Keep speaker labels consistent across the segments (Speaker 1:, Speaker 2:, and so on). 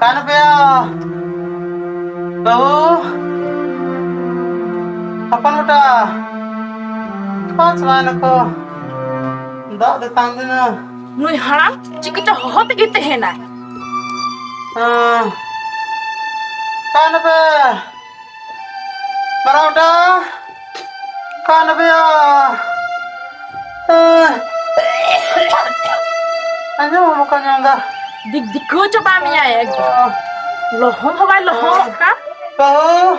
Speaker 1: Kan apa ya? Bau. Apa udah? Pas mana ko? Dak datang dina.
Speaker 2: Nui haram cikita hot gitu hena.
Speaker 1: Kan apa? Bara udah. Kan apa ya? Aja mau makannya enggak?
Speaker 2: Dik ko coba miya ya. Lohong habai lohong ka?
Speaker 1: Bau.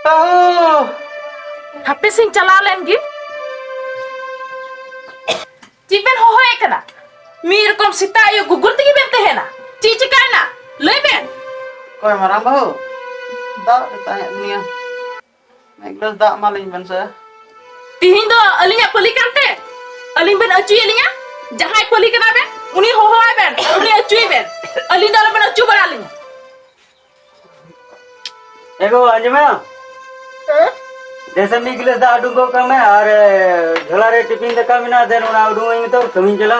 Speaker 1: Bau.
Speaker 2: Happy sing chala lengi. Tipen ho hoy kana. Mir kom sita ayo gugur tigi bente hena. Cici kana. Leben.
Speaker 1: Kau marah bau? Dak ditanya dunia. Naik gelas dak maling bansa.
Speaker 2: Tihin do alinya pelikan te. Aling ben acu alinya. Jahai pelikan aben. Uni ho hoy ben. Uni acu ben. Aling dalam ben acu baralinya.
Speaker 3: Ego anjema. जैसे मी गिलास दा अडुंगो कम है और झोला रे tiffin दा कम ना then उना अडुंगो तो कमी चला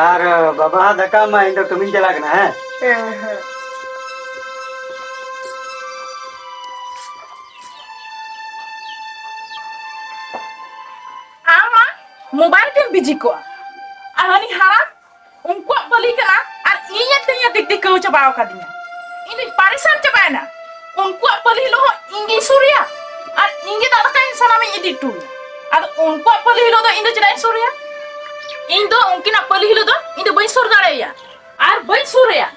Speaker 3: और बाबा धक्का में इंदो कमी चला कना है
Speaker 2: Mobile kan biji ko. Ahani haram unko bali kana ar inya tanya dik ko coba ka dinya. Ini parisan coba na. Unko bali lo ingi surya. Ar ingi da ka insana me edit tu. Ar unko bali lo do indo jidai surya. Indo unkina bali lo do indo bai sur daraya. Ar bai surya.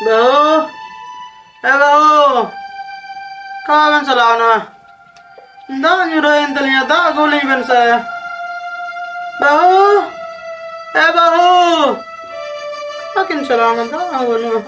Speaker 1: Bau. Bau. Kawan salana. Dak nyuruhin talinya dak guling bansa. Bau. Bau. Makin salana dak awalnya.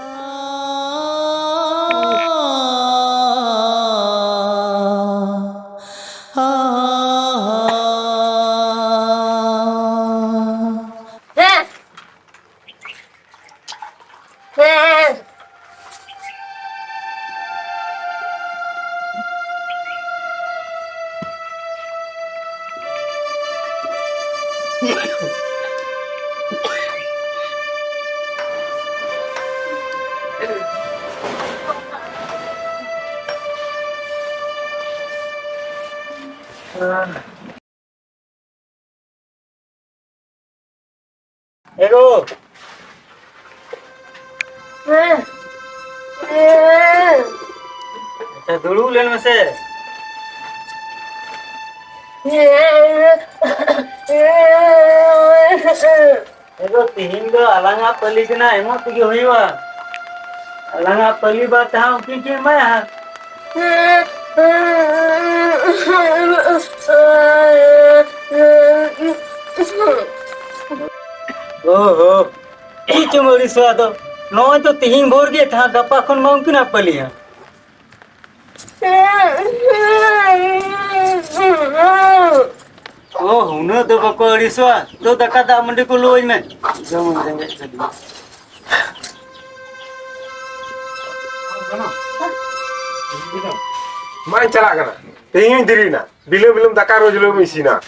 Speaker 3: Ego अच्छा दुड़ू लेन में से ego tihin do alanga pali kena emo tigi hoiwa alanga pali ba ta ki ma ओहो ई चमोरी स्वाद no तो तिहिं भोर गे था गप्पा खन मौं किना पली है Oh, huna tu bako riswa. Tu tak kata mandi kuluin men. Jangan jangan sedih.
Speaker 4: Main cakap kan? Tingin diri na. Belum takar rojlo misina.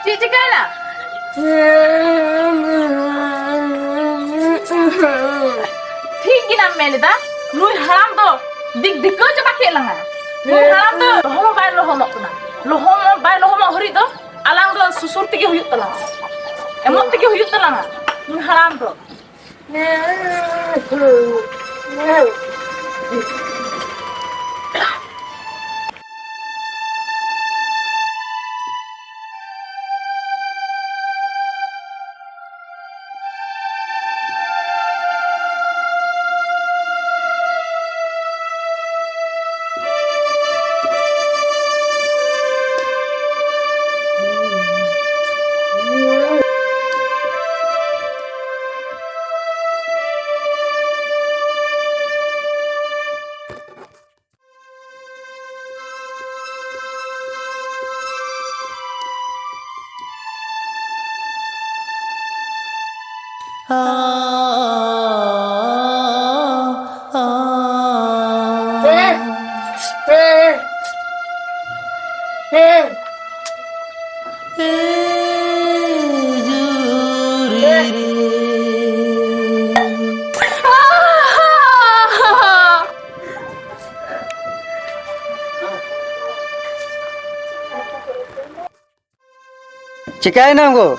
Speaker 2: Cikai na. ठीक गिना मैंने दा नुई हराम दो दिक दिक्को जमा खेलंगा नुई हराम दो लोहम बाय लोहम अपना लोहम बाय लोहम हरी दो अलांग दो सुसुरती के हुयुत तला एमत के हुयुत तला नुई हराम दो
Speaker 3: Cikai na ko.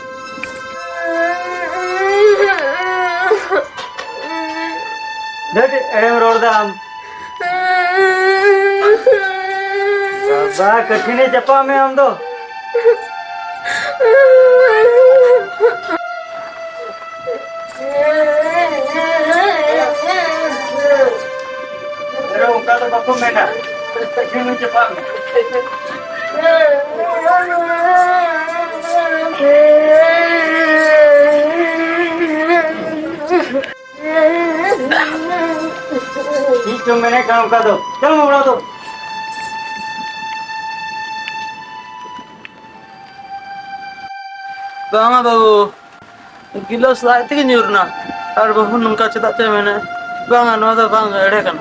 Speaker 3: Dadi edem rodam. Baba कठिने जपा में हम दो तेरा उनका तो बापू मेरा कठिने जपा में ठीक जो मैंने काम का दो चल उड़ा दो
Speaker 1: Banga babu, gilas lain tiga nyurna, ar bahu nungka cetak cemene, banga no ada banga ada kan?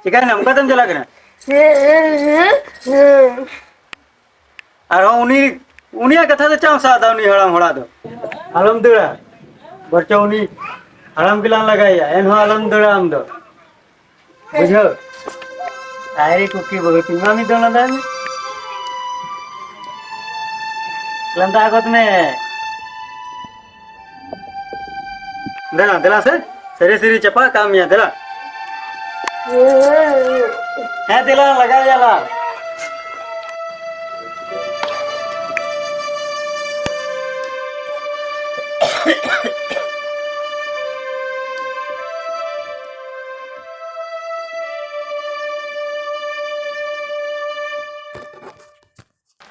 Speaker 3: Chicken हम कदम चला करें अरे उन्हीं कथा तो चाव सादा उन्हीं हराम हड़ा दो आलम दुरा बच्चा उन्हीं हराम किलान लगाया एन हो आलम दुरा हम दो बुझो आयरी कुकी बहुत मामी दो लंदा में लंदा आगत में दिला से सरी सरी चपा काम यहाँ दिला है दिला लगा जाला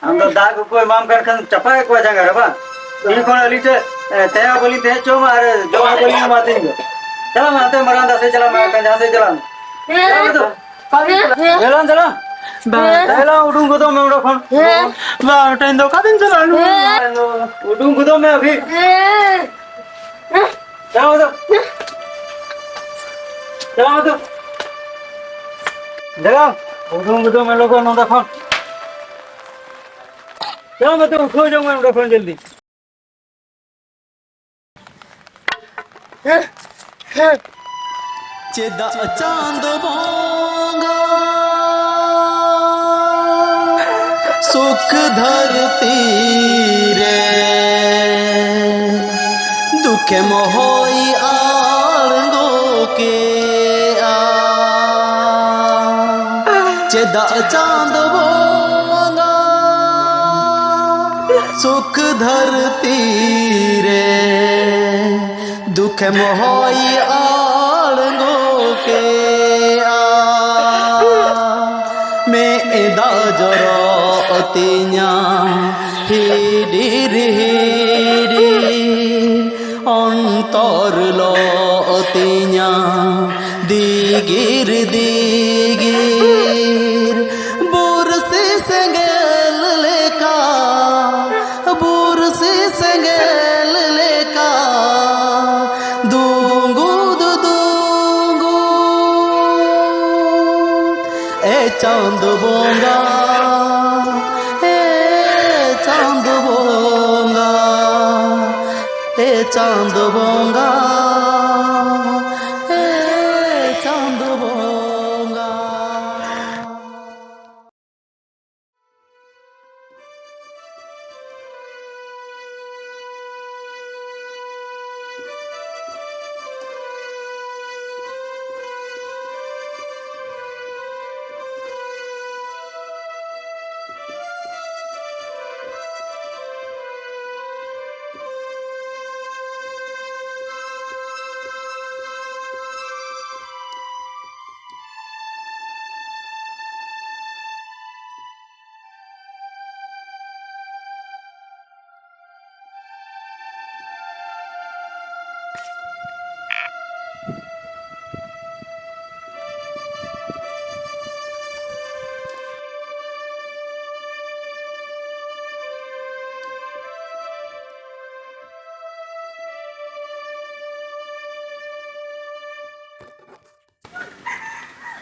Speaker 3: हम तो दाग को माम कर खन चपा को जंगा रे बा इन कोन अली ते तया बोली ते चो मार जो बोली माते नी चला माते मरांदा से चला मैं कं से चला चला चला चला उडूं को तो मैं उड़ा फोन बा टाइम दो का दिन चला उडूं को तो मैं अभी चला तो चला तो चला उडूं को तो मैं लोगों नो दा फोन चलो मैं तो उठो जाऊंगा उठो फोन जल्दी
Speaker 5: चेदा चांद बोंगा सुख धरती रे दुख मोहई आलंगो के आ चेदा चांद बोंगा सुख धरती रे दुख मोहई आलगो के मैं एदा जरो अतिnya hidir अंतर लो अतिnya digir digir bursi sengel leka bursi sengel leka dungu dungu chand bonga chand bonga chand bonga chand bonga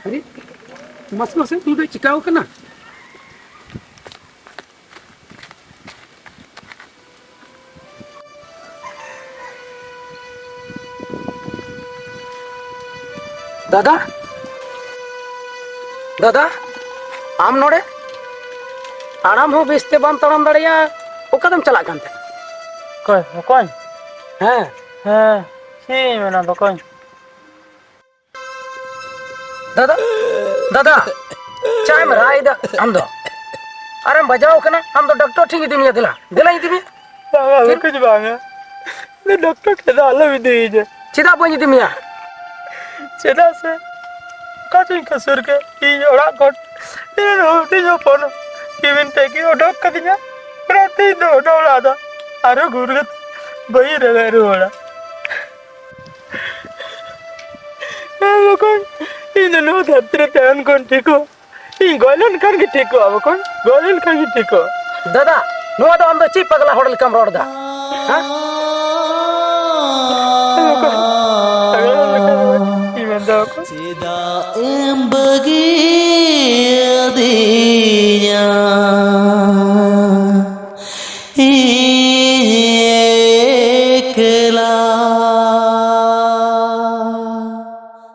Speaker 6: अरे मस्त मस्त तू तो चिकाओ का ना दादा दादा आम नोड़े आराम हो बेस्ते बाम तड़म दड़िया ओ कदम चला गंते
Speaker 1: कोई कोई
Speaker 6: हैं
Speaker 1: हाँ सी मैंने तो कोई
Speaker 6: दादा दादा चाय में राय दा हम दो अरे बजाओ कना हम तो डॉक्टर ठीक दिमिया दिला दिला दिमिया
Speaker 1: बांगा कुछ बांगा ने डॉक्टर के दाल भी दी जे
Speaker 6: चिदा बनी दिमिया
Speaker 1: चेदा से काचिन कसुर के ई ओड़ा कोट इन होती जो फोन किविन पे की ओडक कदिया प्रति दो डोला दा आरो गुरगत बई रे रोड़ा ए कोई इन नो धत्र तन कोन ठीको ई गोलन कर के ठीको अब कोन गोलन कर के ठीको
Speaker 6: दादा नो तो हम तो ची पगला होटल कम रोड दा हां
Speaker 5: Sida em bagi adinya